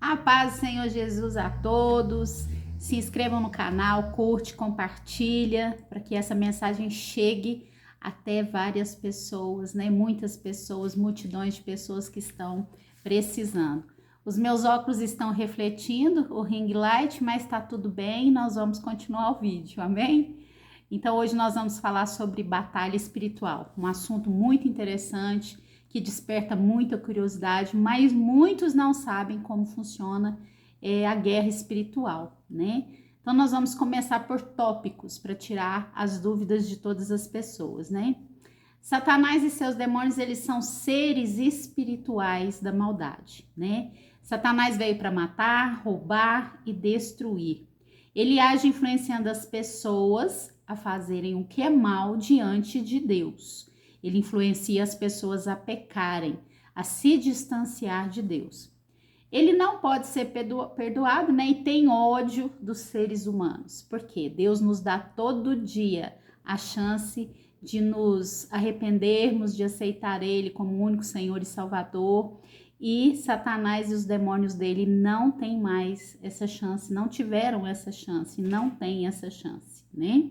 A paz do Senhor Jesus a todos. Se inscrevam no canal, curte, compartilha, para que essa mensagem chegue até várias pessoas, né? Muitas pessoas, multidões de pessoas que estão precisando. Os meus óculos estão refletindo o ring light, mas tá tudo bem, nós vamos continuar o vídeo, amém? Então hoje nós vamos falar sobre batalha espiritual, um assunto muito interessante, que desperta muita curiosidade, mas muitos não sabem como funciona a guerra espiritual, né? Então nós vamos começar por tópicos para tirar as dúvidas de todas as pessoas, né? Satanás e seus demônios, eles são seres espirituais da maldade, né? Satanás veio para matar, roubar e destruir. Ele age influenciando as pessoas a fazerem o que é mal diante de Deus. Ele influencia as pessoas a pecarem, a se distanciar de Deus. Ele não pode ser perdoado, né? E tem ódio dos seres humanos. Porque Deus nos dá todo dia a chance de nos arrependermos, de aceitar Ele como o único Senhor e Salvador. E Satanás e os demônios dele não têm mais essa chance, não tiveram essa chance, não têm essa chance, né?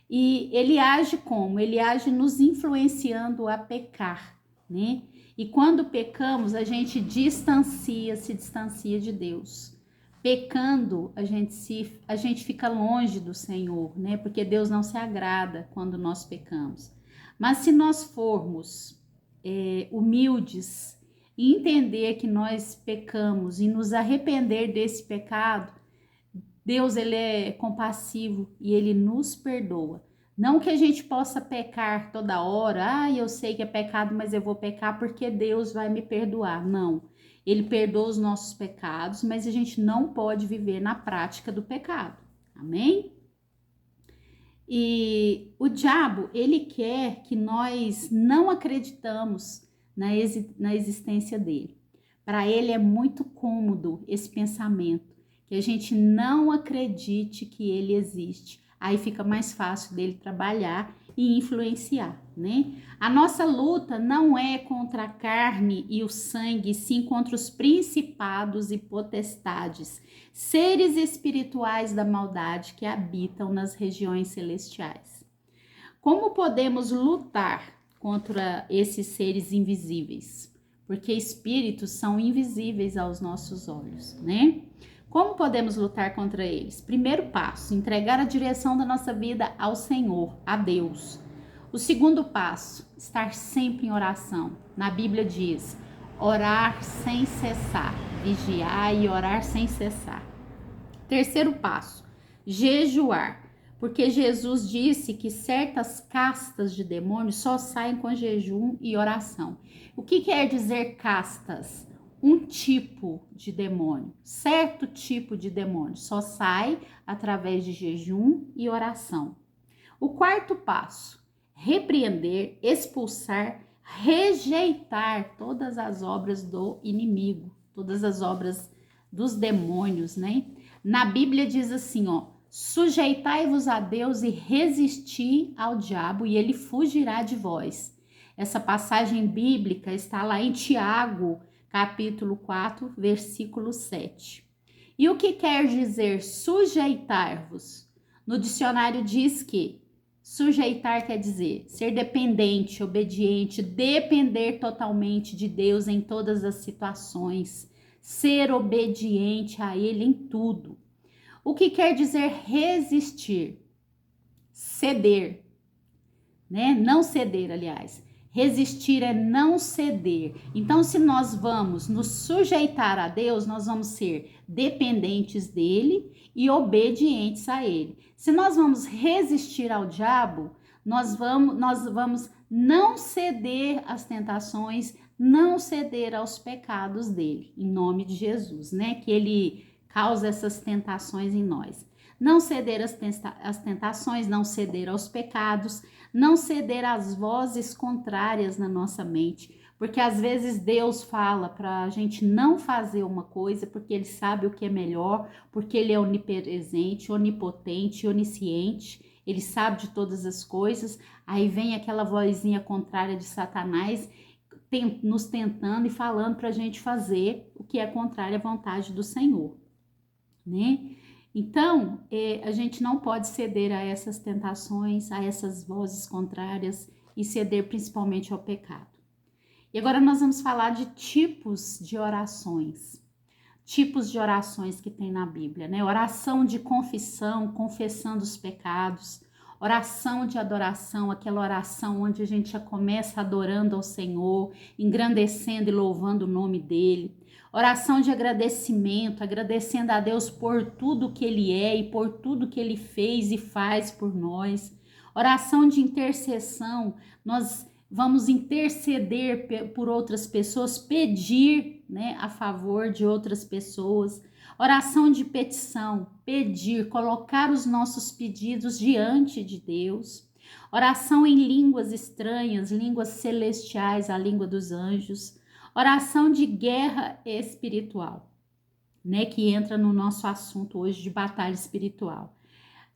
E ele age como? Ele age nos influenciando a pecar, né? E quando pecamos, a gente se distancia de Deus. Pecando, a gente fica longe do Senhor, né? Porque Deus não se agrada quando nós pecamos. Mas se nós formos humildes e entender que nós pecamos e nos arrepender desse pecado, Deus, ele é compassivo e ele nos perdoa. Não que a gente possa pecar toda hora, eu sei que é pecado, mas eu vou pecar porque Deus vai me perdoar. Não, ele perdoa os nossos pecados, mas a gente não pode viver na prática do pecado, amém? E o diabo, ele quer que nós não acreditamos na existência dele. Para ele é muito cômodo esse pensamento, que a gente não acredite que ele existe. Aí fica mais fácil dele trabalhar e influenciar, né? A nossa luta não é contra a carne e o sangue, sim contra os principados e potestades, seres espirituais da maldade que habitam nas regiões celestiais. Como podemos lutar contra esses seres invisíveis? Porque espíritos são invisíveis aos nossos olhos, né? Como podemos lutar contra eles? Primeiro passo, entregar a direção da nossa vida ao Senhor, a Deus. O segundo passo, estar sempre em oração. Na Bíblia diz, orar sem cessar, vigiar e orar sem cessar. Terceiro passo, jejuar. Porque Jesus disse que certas castas de demônios só saem com jejum e oração. O que quer dizer castas? Um tipo de demônio, certo tipo de demônio, só sai através de jejum e oração. O quarto passo, repreender, expulsar, rejeitar todas as obras do inimigo, todas as obras dos demônios, né? Na Bíblia diz assim, sujeitai-vos a Deus e resisti ao diabo e ele fugirá de vós. Essa passagem bíblica está lá em Tiago, capítulo 4, versículo 7. E o que quer dizer sujeitar-vos? No dicionário diz que sujeitar quer dizer ser dependente, obediente, depender totalmente de Deus em todas as situações, ser obediente a Ele em tudo. O que quer dizer resistir? Ceder, né? Não ceder, aliás. Resistir é não ceder. Então, se nós vamos nos sujeitar a Deus, nós vamos ser dependentes dele e obedientes a ele. Se nós vamos resistir ao diabo, nós vamos não ceder às tentações, não ceder aos pecados dele, em nome de Jesus, né? Que ele causa essas tentações em nós. Não ceder às tentações, não ceder aos pecados, não ceder às vozes contrárias na nossa mente, porque às vezes Deus fala para a gente não fazer uma coisa porque Ele sabe o que é melhor, porque Ele é onipresente, onipotente, onisciente, Ele sabe de todas as coisas. Aí vem aquela vozinha contrária de Satanás nos tentando e falando para a gente fazer o que é contrário à vontade do Senhor, né? Então, a gente não pode ceder a essas tentações, a essas vozes contrárias e ceder principalmente ao pecado. E agora nós vamos falar de tipos de orações. Tipos de orações que tem na Bíblia, né? Oração de confissão, confessando os pecados. Oração de adoração, aquela oração onde a gente já começa adorando ao Senhor, engrandecendo e louvando o nome dele. Oração de agradecimento, agradecendo a Deus por tudo que ele é e por tudo que ele fez e faz por nós. Oração de intercessão, nós vamos interceder por outras pessoas, pedir, né, a favor de outras pessoas. Oração de petição, pedir, colocar os nossos pedidos diante de Deus. Oração em línguas estranhas, línguas celestiais, a língua dos anjos. Oração de guerra espiritual, né, que entra no nosso assunto hoje de batalha espiritual.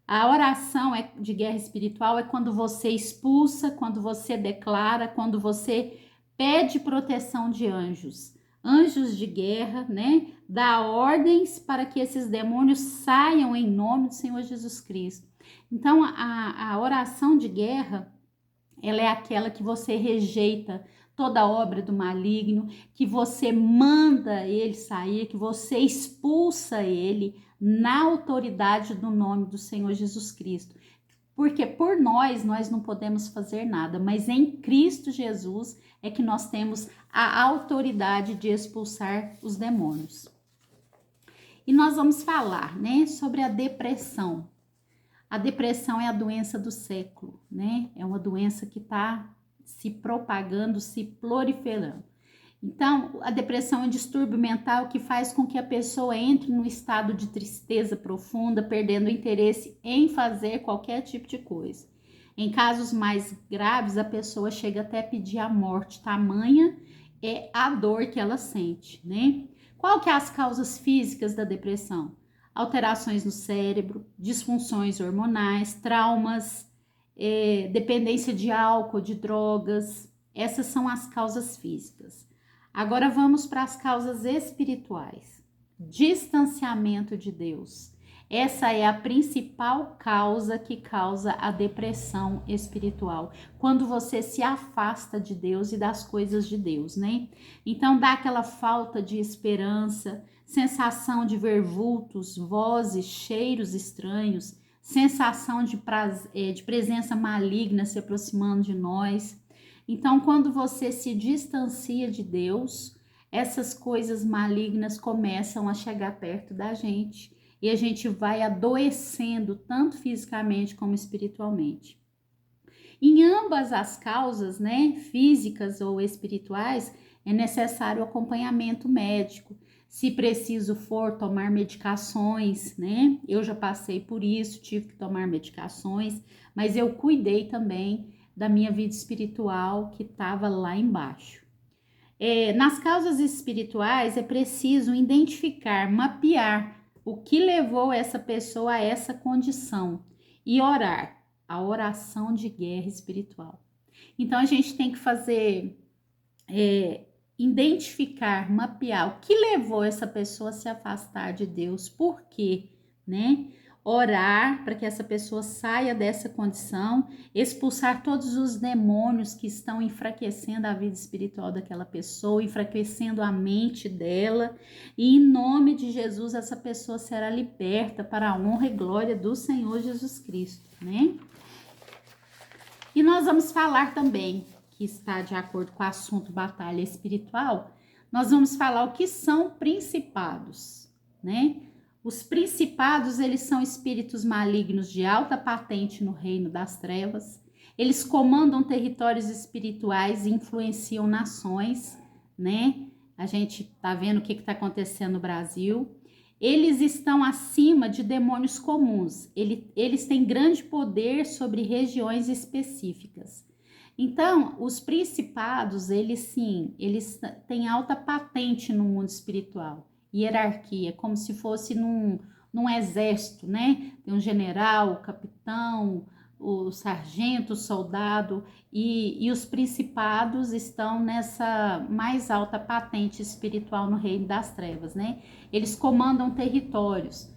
A oração de guerra espiritual é quando você expulsa, quando você declara, quando você pede proteção de anjos. Anjos de guerra, né? Dá ordens para que esses demônios saiam em nome do Senhor Jesus Cristo. Então, a oração de guerra, ela é aquela que você rejeita toda obra do maligno, que você manda ele sair, que você expulsa ele na autoridade do nome do Senhor Jesus Cristo. Porque por nós não podemos fazer nada, mas em Cristo Jesus é que nós temos a autoridade de expulsar os demônios. E nós vamos falar, né, sobre a depressão. A depressão é a doença do século, né? É uma doença que está se propagando, se proliferando. Então, a depressão é um distúrbio mental que faz com que a pessoa entre num estado de tristeza profunda, perdendo o interesse em fazer qualquer tipo de coisa. Em casos mais graves, a pessoa chega até a pedir a morte, tamanha é a dor que ela sente, né? Qual que é as causas físicas da depressão? Alterações no cérebro, disfunções hormonais, traumas, dependência de álcool, de drogas. Essas são as causas físicas. Agora vamos para as causas espirituais. Distanciamento de Deus. Essa é a principal causa que causa a depressão espiritual. Quando você se afasta de Deus e das coisas de Deus, né? Então dá aquela falta de esperança, sensação de ver vultos, vozes, cheiros estranhos, sensação de presença maligna se aproximando de nós. Então, quando você se distancia de Deus, essas coisas malignas começam a chegar perto da gente e a gente vai adoecendo tanto fisicamente como espiritualmente. Em ambas as causas, né, físicas ou espirituais, é necessário acompanhamento médico. Se preciso for tomar medicações, né? Eu já passei por isso, tive que tomar medicações, mas eu cuidei também da minha vida espiritual que estava lá embaixo. Nas causas espirituais é preciso identificar, mapear o que levou essa pessoa a essa condição e orar, a oração de guerra espiritual. Então a gente tem que fazer, identificar, mapear o que levou essa pessoa a se afastar de Deus, por quê, né? Orar para que essa pessoa saia dessa condição, expulsar todos os demônios que estão enfraquecendo a vida espiritual daquela pessoa, enfraquecendo a mente dela, e em nome de Jesus essa pessoa será liberta para a honra e glória do Senhor Jesus Cristo, né? E nós vamos falar também, que está de acordo com o assunto batalha espiritual, nós vamos falar o que são principados, né? Os principados, eles são espíritos malignos de alta patente no reino das trevas. Eles comandam territórios espirituais e influenciam nações, né? A gente tá vendo o que está acontecendo no Brasil. Eles estão acima de demônios comuns. Eles têm grande poder sobre regiões específicas. Então, os principados, eles têm alta patente no mundo espiritual. Hierarquia, como se fosse num exército, né? Tem um general, capitão, o sargento, o soldado e os principados estão nessa mais alta patente espiritual no reino das trevas, né? Eles comandam territórios.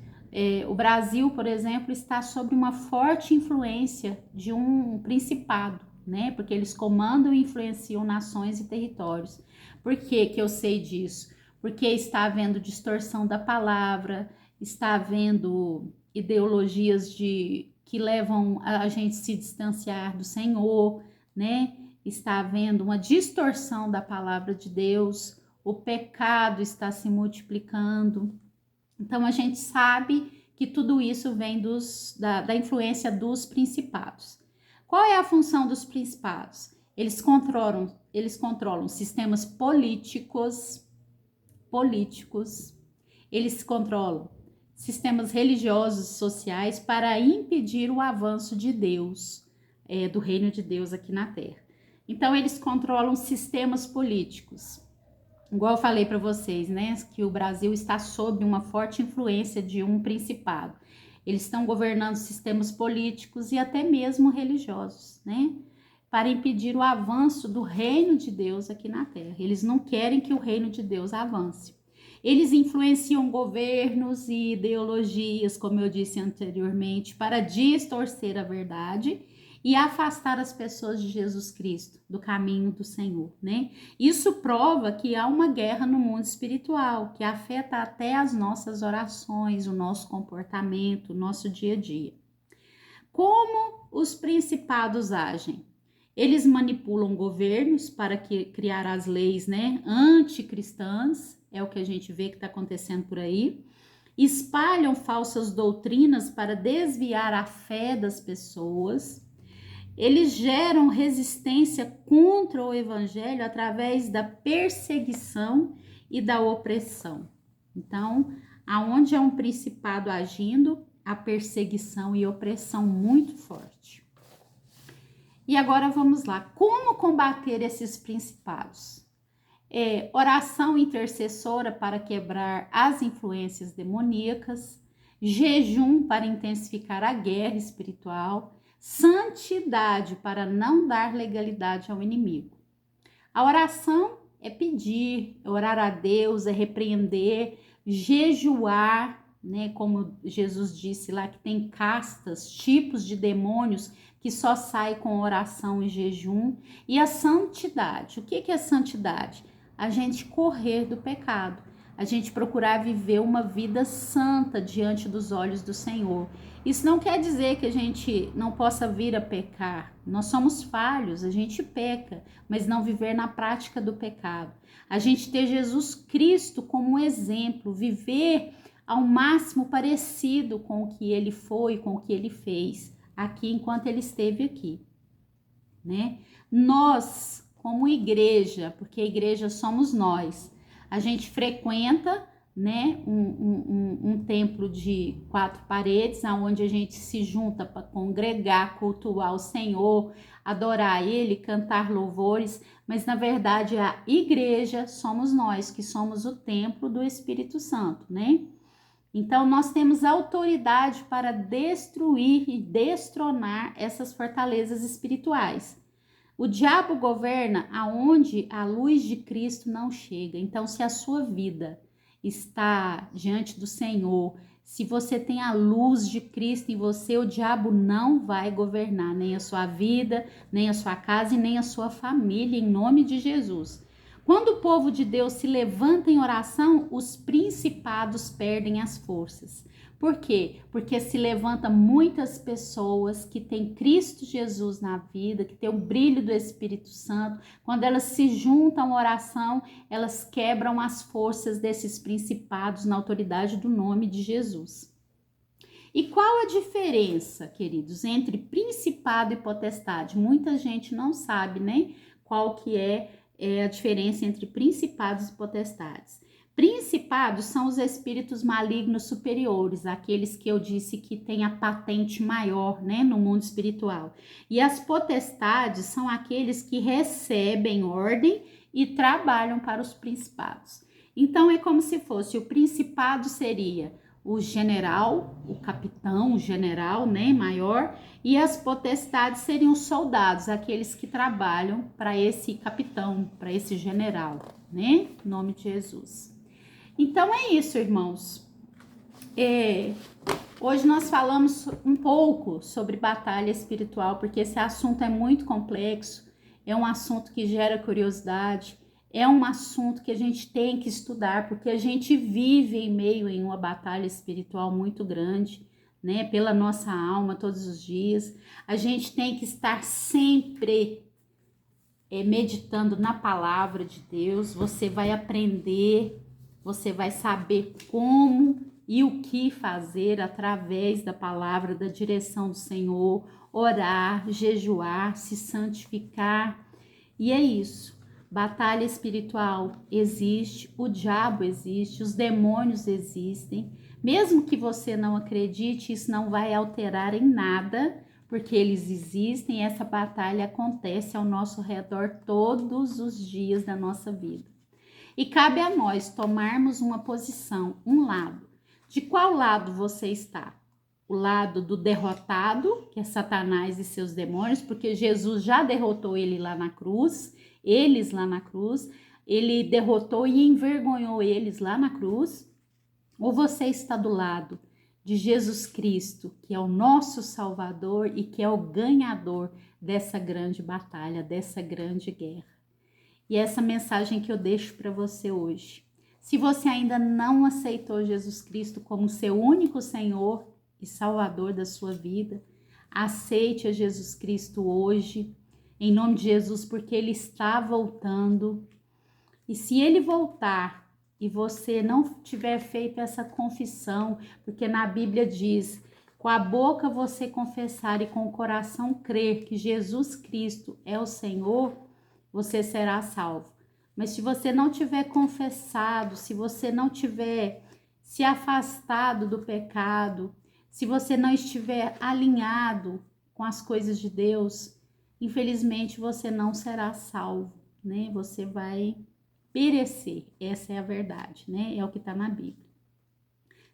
O Brasil, por exemplo, está sob uma forte influência de um principado, né? Porque eles comandam e influenciam nações e territórios. Por que que eu sei disso? Porque está havendo distorção da palavra, está havendo ideologias que levam a gente se distanciar do Senhor, né? Está havendo uma distorção da palavra de Deus, o pecado está se multiplicando. Então a gente sabe que tudo isso vem da influência dos principados. Qual é a função dos principados? Eles controlam sistemas políticos, eles controlam sistemas religiosos e sociais para impedir o avanço de Deus, do reino de Deus aqui na Terra. Então, eles controlam sistemas políticos. Igual eu falei para vocês, né, que o Brasil está sob uma forte influência de um principado. Eles estão governando sistemas políticos e até mesmo religiosos, né, para impedir o avanço do reino de Deus aqui na Terra. Eles não querem que o reino de Deus avance. Eles influenciam governos e ideologias, como eu disse anteriormente, para distorcer a verdade e afastar as pessoas de Jesus Cristo, do caminho do Senhor, né? Isso prova que há uma guerra no mundo espiritual, que afeta até as nossas orações, o nosso comportamento, o nosso dia a dia. Como os principados agem? Eles manipulam governos para criar as leis, né, anticristãs, é o que a gente vê que está acontecendo por aí. Espalham falsas doutrinas para desviar a fé das pessoas. Eles geram resistência contra o evangelho através da perseguição e da opressão. Então, aonde é um principado agindo, a perseguição e opressão muito forte. E agora vamos lá. Como combater esses principados? Oração intercessora para quebrar as influências demoníacas, jejum para intensificar a guerra espiritual, santidade para não dar legalidade ao inimigo. A oração é pedir, é orar a Deus, é repreender, jejuar, né? Como Jesus disse lá, que tem castas, tipos de demônios que só sai com oração e jejum. E a santidade. O que é santidade? A gente correr do pecado, a gente procurar viver uma vida santa diante dos olhos do Senhor. Isso não quer dizer que a gente não possa vir a pecar. Nós somos falhos, a gente peca, mas não viver na prática do pecado. A gente ter Jesus Cristo como exemplo, viver ao máximo parecido com o que ele foi, com o que ele fez aqui enquanto ele esteve aqui, né? Nós, como igreja, porque a igreja somos nós, a gente frequenta, né, um templo de 4 paredes, onde a gente se junta para congregar, cultuar o Senhor, adorar Ele, cantar louvores, mas na verdade a igreja somos nós, que somos o templo do Espírito Santo, né? Então nós temos autoridade para destruir e destronar essas fortalezas espirituais. O diabo governa aonde a luz de Cristo não chega. Então, se a sua vida está diante do Senhor, se você tem a luz de Cristo em você, o diabo não vai governar nem a sua vida, nem a sua casa e nem a sua família, em nome de Jesus. Quando o povo de Deus se levanta em oração, os principados perdem as forças. Por quê? Porque se levanta muitas pessoas que têm Cristo Jesus na vida, que têm o brilho do Espírito Santo. Quando elas se juntam à oração, elas quebram as forças desses principados na autoridade do nome de Jesus. E qual a diferença, queridos, entre principado e potestade? Muita gente não sabe, né? Qual que é a diferença entre principados e potestades. Principados são os espíritos malignos superiores, aqueles que eu disse que têm a patente maior, né, no mundo espiritual. E as potestades são aqueles que recebem ordem e trabalham para os principados. Então é como se fosse, o principado seria o general, o capitão, o general, né, maior, e as potestades seriam os soldados, aqueles que trabalham para esse capitão, para esse general, né, em nome de Jesus. Então é isso, irmãos. Hoje nós falamos um pouco sobre batalha espiritual, porque esse assunto é muito complexo, é um assunto que gera curiosidade, é um assunto que a gente tem que estudar, porque a gente vive em meio em uma batalha espiritual muito grande, né? Pela nossa alma todos os dias. A gente tem que estar sempre meditando na palavra de Deus. Você vai aprender, você vai saber como e o que fazer através da palavra, da direção do Senhor, orar, jejuar, se santificar. E é isso. Batalha espiritual existe, o diabo existe, os demônios existem. Mesmo que você não acredite, isso não vai alterar em nada, porque eles existem. Essa batalha acontece ao nosso redor todos os dias da nossa vida. E cabe a nós tomarmos uma posição, um lado. De qual lado você está? O lado do derrotado, que é Satanás e seus demônios, porque Jesus já derrotou ele lá na cruz, eles lá na cruz, ele derrotou e envergonhou eles lá na cruz. Ou você está do lado de Jesus Cristo, que é o nosso Salvador e que é o ganhador dessa grande batalha, dessa grande guerra. E essa mensagem que eu deixo para você hoje. Se você ainda não aceitou Jesus Cristo como seu único Senhor e Salvador da sua vida, aceite a Jesus Cristo hoje, em nome de Jesus, porque Ele está voltando. E se Ele voltar e você não tiver feito essa confissão, porque na Bíblia diz, com a boca você confessar e com o coração crer que Jesus Cristo é o Senhor, você será salvo. Mas se você não tiver confessado, se você não tiver se afastado do pecado, se você não estiver alinhado com as coisas de Deus, infelizmente você não será salvo, né? Você vai perecer. Essa é a verdade, né? É o que está na Bíblia.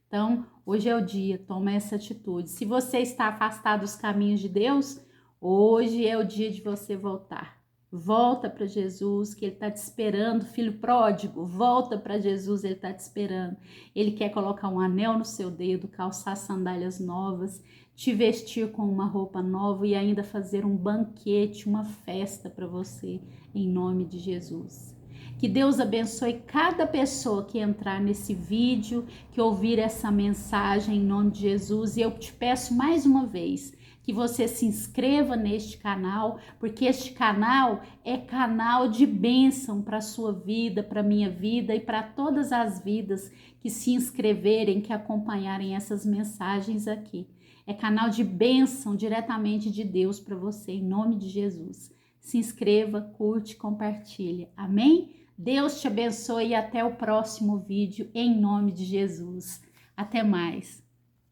Então, hoje é o dia, toma essa atitude. Se você está afastado dos caminhos de Deus, hoje é o dia de você voltar. Volta para Jesus, que Ele está te esperando, filho pródigo, volta para Jesus, Ele está te esperando. Ele quer colocar um anel no seu dedo, calçar sandálias novas, te vestir com uma roupa nova e ainda fazer um banquete, uma festa para você, em nome de Jesus. Que Deus abençoe cada pessoa que entrar nesse vídeo, que ouvir essa mensagem em nome de Jesus. E eu te peço mais uma vez que você se inscreva neste canal, porque este canal é canal de bênção para a sua vida, para a minha vida e para todas as vidas que se inscreverem, que acompanharem essas mensagens aqui. É canal de bênção diretamente de Deus para você, em nome de Jesus. Se inscreva, curte, compartilha. Amém? Deus te abençoe e até o próximo vídeo, em nome de Jesus. Até mais.